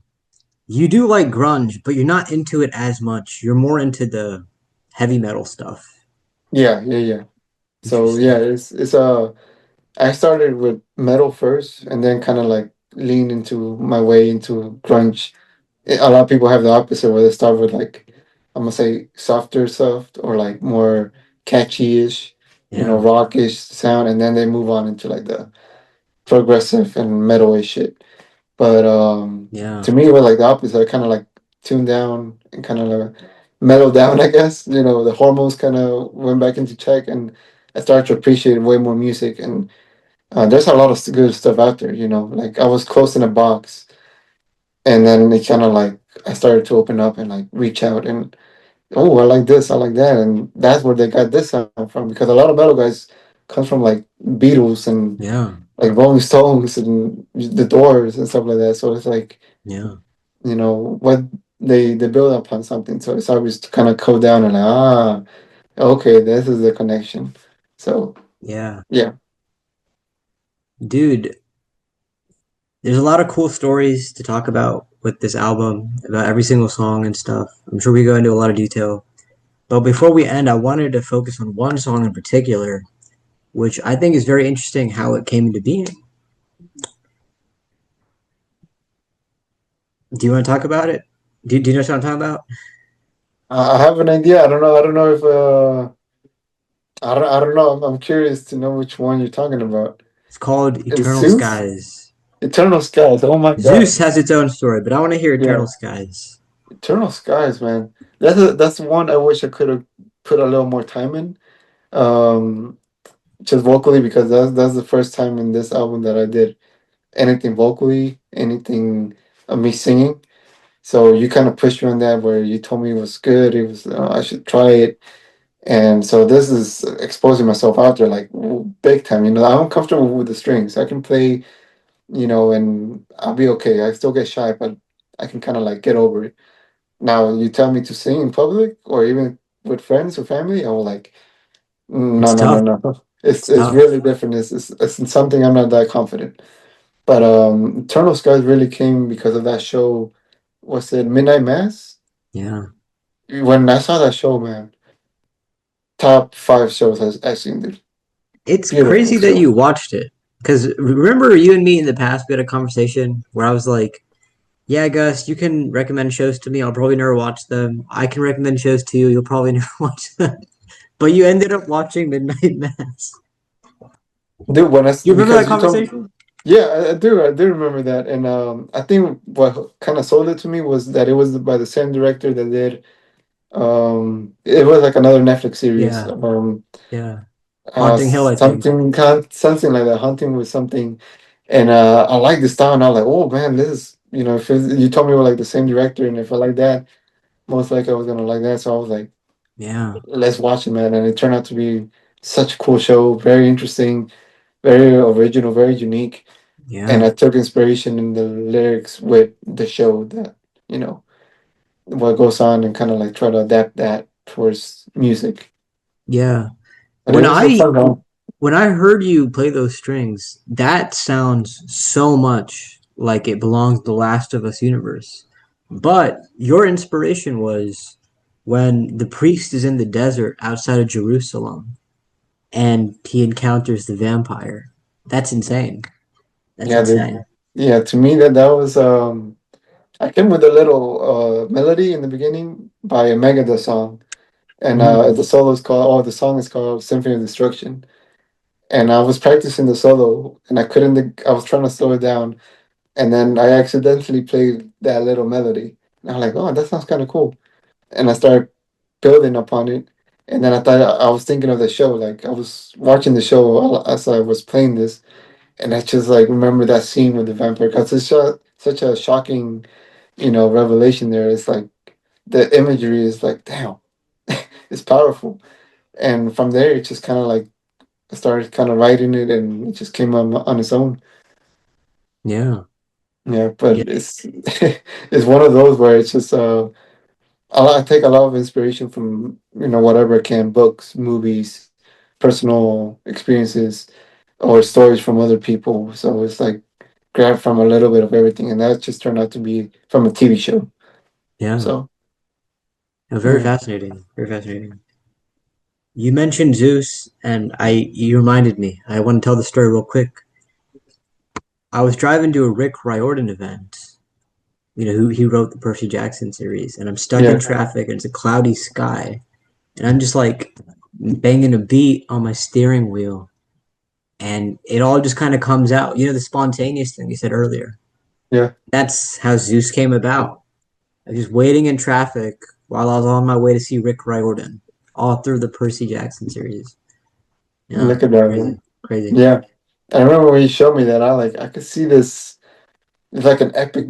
You do like grunge, but you're not into it as much. You're more into the heavy metal stuff. yeah, yeah, yeah. So yeah, Interesting. it's I started with metal first and then kind of like leaned into my way into grunge. A lot of people have the opposite where they start with like I'm gonna say softer stuff or like more catchy-ish, Yeah, rockish sound, and then they move on into like the progressive and metal-ish shit. But yeah, to me, it was like the opposite. I kind of like tuned down and kind of like mellowed down, I guess. The hormones kind of went back into check, and I started to appreciate way more music, and there's a lot of good stuff out there. Like I was close in a box, and then it kind of like I started to open up and like reach out and oh, I like this, I like that, and that's where they got this sound from because a lot of metal guys come from like Beatles and Yeah, like Rolling Stones and the Doors and stuff like that. So it's like yeah, what they build upon something. So it's always to kind of go down and like, okay, this is the connection. So yeah. yeah, Dude, there's a lot of cool stories to talk about with this album, about every single song and stuff. I'm sure we go into a lot of detail. But before we end, I wanted to focus on one song in particular, which I think is very interesting how it came into being. Do you want to talk about it? Do you know what I'm talking about? I have an idea. I don't know if I don't know. I'm curious to know which one you're talking about. It's called Is Eternal Zeus? Skies. Eternal Skies. Oh my God. Zeus has its own story, but I want to hear Eternal Yeah. Skies. Eternal Skies, man. That's one I wish I could have put a little more time in. Um, just vocally because that's the first time in this album that I did anything vocally, anything of me singing. So you kind of pushed me on that where you told me it was good. It was I should try it, and so this is exposing myself out there like big time. I'm comfortable with the strings. I can play, and I'll be okay. I still get shy, but I can kind of like get over it. Now you tell me to sing in public or even with friends or family, I will like, no, It's no, no, tough. no. It's It's it's tough. really different. It's something I'm not that confident. But Eternal Skies really came because of that show. Was it Midnight Mass? Yeah. When I saw that show, man, top five shows I've seen. This It's beautiful crazy that show. you watched it. Because remember, you and me in the past, we had a conversation where I was like, yeah, Gus, you can recommend shows to me. I'll probably never watch them. I can recommend shows to you. You'll probably never watch them. But you ended up watching Midnight Mass. Dude, You remember that because you told me, conversation? yeah, I do remember that, and I think what kind of sold it to me was that it was by the same director that did. It was like another Netflix series. Yeah, yeah. Haunting Hill, I think. Something like that, hunting with something, and I like the style, and I was like, oh man, this is if you told me we were like the same director, and if I like that, most likely I was gonna like that. So I was like, Yeah, let's watch it, man, and it turned out to be such a cool show, very interesting, very original, very unique, and yeah, I took inspiration in the lyrics with the show that you know what goes on, and kind of like try to adapt that towards music. yeah. But it When was a I fun one. when I heard you play those strings, that sounds so much like it belongs to the Last of Us universe. But your inspiration was when the priest is in the desert outside of Jerusalem and he encounters the vampire. That's insane. That's Yeah, insane. yeah. To me, that was I came with a little melody in the beginning by a Megadeth song, and Mm, the song is called Symphony of Destruction. And I was practicing the solo, and I was trying to slow it down, and then I accidentally played that little melody. And I'm like, oh, that sounds kind of cool. And I started building upon it. And then I was thinking of the show, like I was watching the show as I was playing this, and I just like remember that scene with the vampire because it's such a shocking, revelation there. It's like the imagery is like, damn, it's powerful. And from there, it just kind of like I started kind of writing it, and it just came on its own. yeah, Yeah, yeah, but it's it's one of those where it's just I take a lot of inspiration from whatever I can, books, movies, personal experiences, or stories from other people. So it's like grab from a little bit of everything, and that just turned out to be from a TV show. yeah. So Very yeah, fascinating. Very fascinating. You mentioned Zeus, and you reminded me. I want to tell the story real quick. I was driving to a Rick Riordan event, who he wrote the Percy Jackson series, and I'm stuck in yeah, traffic and it's a cloudy sky, and I'm just like banging a beat on my steering wheel, and it all just kind of comes out. The spontaneous thing you said earlier. yeah. That's how Zeus came about. I was just waiting in traffic while I was on my way to see Rick Riordan, all through the Percy Jackson series. Yeah, Look at that, man. crazy, crazy. Yeah. I remember when you showed me that, I could see this. It's like an epic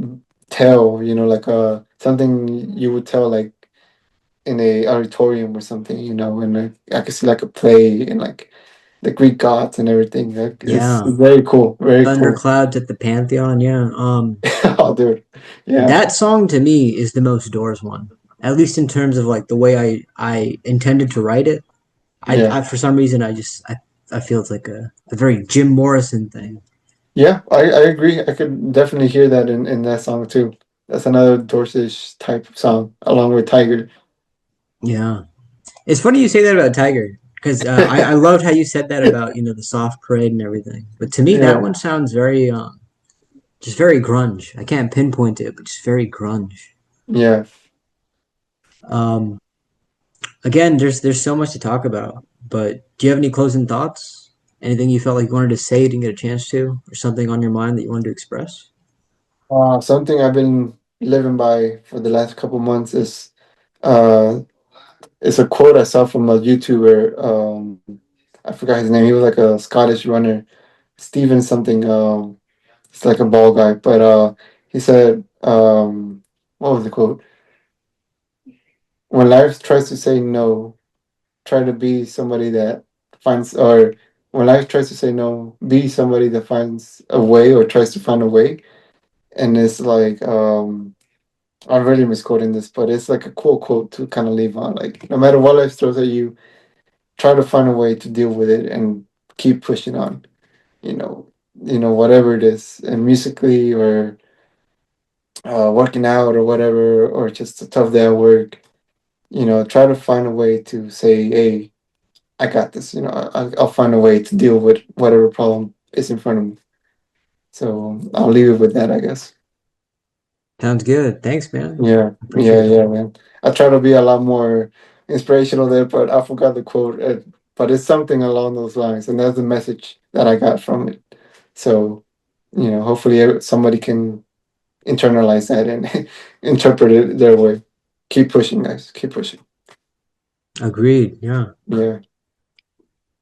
tale, like something you would tell like in a auditorium or something, and I could see like a play and like the Greek gods and everything. Like it's Yeah, very cool, very cool. Thunderclouds at the Pantheon. Yeah. Oh, dude. Yeah, That song to me is the most Doors one, at least in terms of like the way I intended to write it. yeah, I for some reason I feel it's like a very Jim Morrison thing. yeah. I agree. I could definitely hear that in that song too. That's another Dorsish type of song, along with Tiger. Yeah, it's funny you say that about Tiger because I loved how you said that about the soft parade and everything. But to me, that Yeah, one sounds very just very grunge. I can't pinpoint it, but just very grunge. yeah. Um, Again, there's so much to talk about. But do you have any closing thoughts? Anything you felt like you wanted to say, didn't get a chance to, or something on your mind that you wanted to express? Something I've been living by for the last couple months is uh, it's a quote I saw from a YouTuber. I forgot his name. He was like a Scottish runner, Steven something. It's like a ball guy, but he said, what was the quote? When life tries to say no, try to be somebody that finds, or when life tries to say no, be somebody that finds a way or tries to find a way. And it's like, I'm really misquoting this, but it's like a cool quote to kind of leave on. Like, no matter what life throws at you, try to find a way to deal with it and keep pushing on. You know, whatever it is, and musically or working out or whatever, or just a tough day at work. Try to find a way to say, "Hey, I got this." I'll find a way to deal with whatever problem is in front of me. So I'll leave it with that, I guess. Sounds good. Thanks, man. Yeah, yeah, Appreciate that. yeah, man. I try to be a lot more inspirational there, but I forgot the quote. But it's something along those lines, and that's the message that I got from it. So, hopefully somebody can internalize that and interpret it their way. Keep pushing, guys. Keep pushing. Agreed. Yeah. Yeah.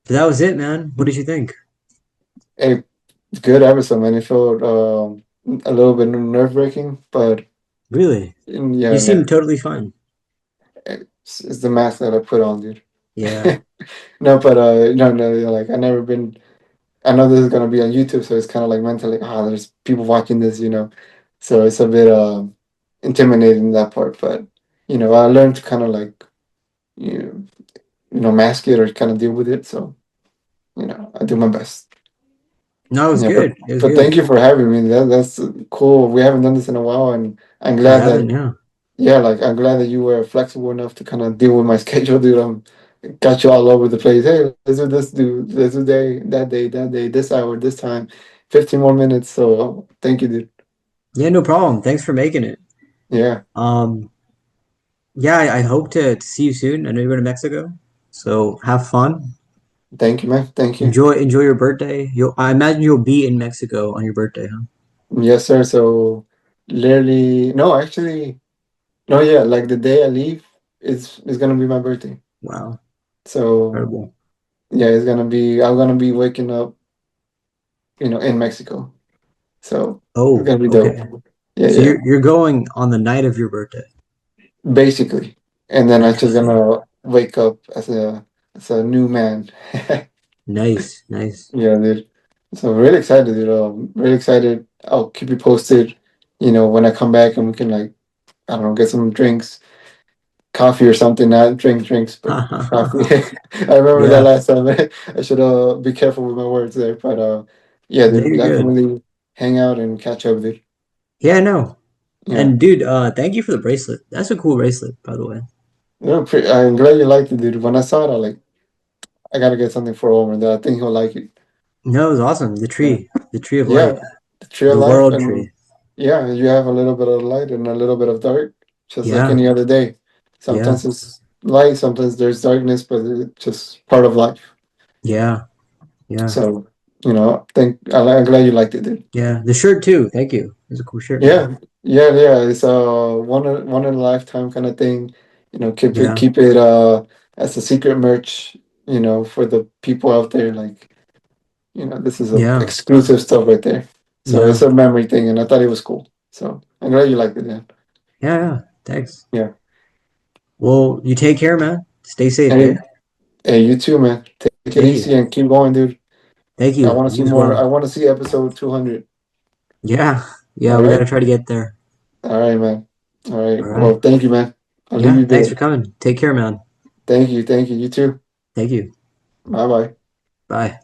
So that was it, man. What did you think? Hey, good episode, man. It felt a little bit nerve-wracking, but Really? You yeah, seem man. totally fine. It's the mask that I put on, dude. Yeah. No, but no, no, like I never been. I know this is gonna be on YouTube, so it's kind of like mentally, there's people watching this, so it's a bit intimidating that part. But I learned to kind of like you mask it or kind of deal with it. So I do my best. No, it was Yeah, good. It was but good. thank you for having me. That's cool. We haven't done this in a while, and I'm We glad haven't, that yeah. yeah, like I'm glad that you were flexible enough to kind of deal with my schedule, dude. Got you all over the place. Hey, let's do this, dude. Let's do that day, this hour, this time, 15 more minutes. So thank you, dude. Yeah, no problem. Thanks for making it. Yeah, Um, yeah, I hope to see you soon. I know you're going to Mexico, so have fun. thank you, man. Thank you. Enjoy your birthday. I imagine you'll be in Mexico on your birthday, huh? Yes, sir. So literally, no, actually, no, yeah, like the day I leave is gonna be my birthday. Wow, So incredible. yeah, I'm gonna be waking up, in Mexico. So it's Oh, gonna be dope. okay. Yeah, So yeah. you're going on the night of your birthday. Basically. And then I just Interesting. gonna wake up as a new man. Nice, nice. Yeah, dude. So really excited, dude. Really excited. I'll keep you posted, when I come back and we can like, I don't know, get some drinks, coffee or something. Not drink drinks, but coffee. I remember that Yeah. last time. I should be careful with my words there. But yeah, No, dude, you're good. definitely hang out and catch up, dude. Yeah, no. Yeah. And dude, thank you for the bracelet. That's a cool bracelet, by the way. I'm glad you liked it, dude. When I saw it, I gotta get something for Omer that I think he'll like it. No, it was awesome. Yeah. The tree of Yeah, light, the tree of the life, world and tree. yeah, you have a little bit of light and a little bit of dark, just like Yeah, any other day. yeah, Sometimes it's light, sometimes there's darkness, but it's just part of life. yeah, yeah, So, I'm glad you liked it, dude. yeah. The shirt too. Thank you. It's a cool shirt, man. Yeah, yeah, yeah. It's one in a lifetime kind of thing. Keep it Yeah, keep it as a secret merch. for the people out there, like, this is a Yeah, exclusive stuff right there. So it's yeah, a memory thing, and I thought it was cool. So I'm glad you liked it, man. yeah, yeah. Thanks. Yeah. Well, you take care, man. Stay safe, eh? Hey, hey, you too, man. Take it Thank you. easy and keep going, dude. Thank I you. want to see You as more. I well. want to see episode 200. Yeah, yeah. All We gotta right. try to get there. All right, man. All All right. right. Well, thank you, man. I'll leave Yeah. you Thanks for be. coming. Take care, man. Thank you. Thank you. You too. Thank you. Bye bye. Bye.